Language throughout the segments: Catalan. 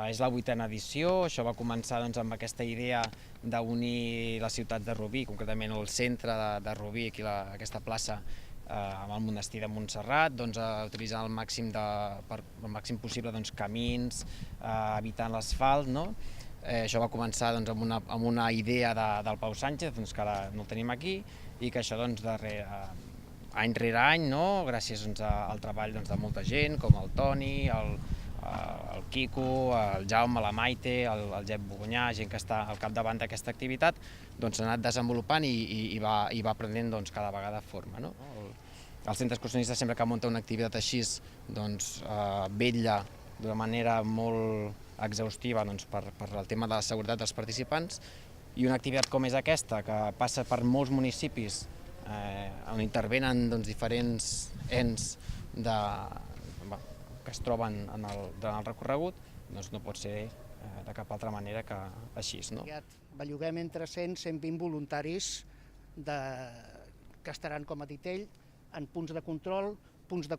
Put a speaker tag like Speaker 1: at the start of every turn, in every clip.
Speaker 1: És la 8a edició. Això va començar amb aquesta idea d'unir la ciutat de Rubí, concretament el centre de Rubí, aquí aquesta plaça, amb el monestir de Montserrat, a utilitzar el màxim possible camins, evitant l'asfalt. Això va començar amb una idea del Pau Sánchez, que ara no el tenim aquí, i que això any rere any, gràcies al treball de molta gent, com el Toni, el Quico, el Jaume, la Maite, el Jep Bogonyà, gent que està al capdavant d'aquesta activitat, s'ha anat desenvolupant i va prenent cada vegada forma. El centre excursionista, sempre que munta una activitat així, vetlla d'una manera molt exhaustiva per el tema de la seguretat dels participants, i una activitat com és aquesta, que passa per molts municipis on intervenen diferents ens que es troben durant el recorregut, no pot ser de cap altra manera que així.
Speaker 2: Belluguem entre 100-120 voluntaris que estaran, com ha dit ell, en punts de control, punts de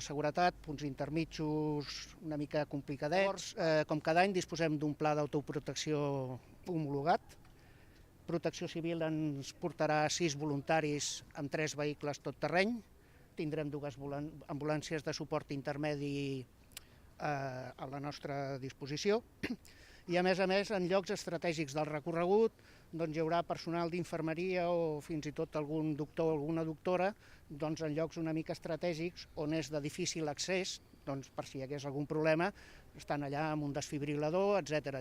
Speaker 2: seguretat, punts intermitjos una mica complicadets. Com cada any disposem d'un pla d'autoprotecció homologat. Protecció Civil ens portarà 6 voluntaris amb 3 vehicles tot terreny. Tindrem 2 ambulàncies de suport intermedi a la nostra disposició. I a més, en llocs estratègics del recorregut hi haurà personal d'infermeria o fins i tot algun doctor o alguna doctora en llocs una mica estratègics on és de difícil accés, per si hi hagués algun problema, estan allà amb un desfibril·lador, etc.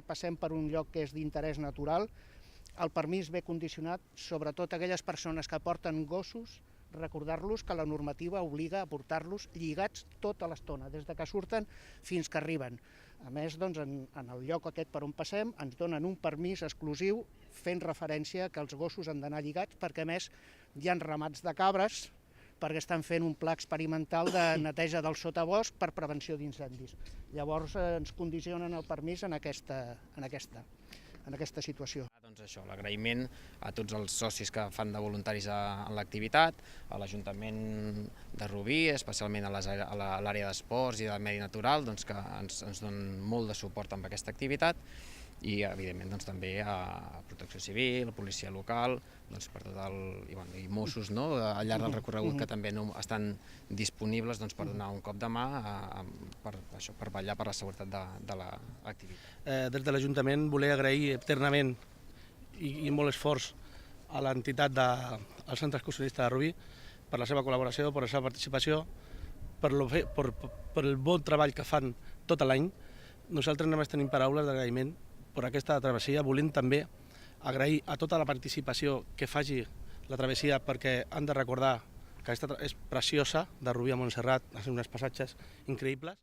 Speaker 2: Passem per un lloc que és d'interès natural. El permís ve condicionat, sobretot aquelles persones que porten gossos, recordar-los que la normativa obliga a portar-los lligats tota l'estona, des que surten fins que arriben. A més, en el lloc aquest per on passem ens donen un permís exclusiu fent referència que els gossos han d'anar lligats perquè, a més, hi ha ramats de cabres perquè estan fent un pla experimental de neteja del sotabosc per prevenció d'incendis. Llavors ens condicionen el permís en aquesta situació.
Speaker 1: L'agraïment a tots els socis que fan de voluntaris en l'activitat, a l'Ajuntament de Rubí, especialment a l'àrea d'esports i del medi natural, que ens donen molt de suport amb aquesta activitat, i evidentment també a Protecció Civil, Policia Local, i Mossos al llarg del recorregut, que també estan disponibles per donar un cop de mà per vetllar per la seguretat de l'activitat.
Speaker 3: Des de l'Ajuntament voler agrair eternament i molt esforç a l'entitat del Centre Excursionista de Rubí per la seva col·laboració, per la seva participació, per el bon treball que fan tot l'any. Nosaltres només tenim paraules d'agraïment per aquesta travessia, volem també agrair a tota la participació que faci la travessia, perquè han de recordar que aquesta és preciosa, de Rubí a Montserrat, ha estat uns passatges increïbles.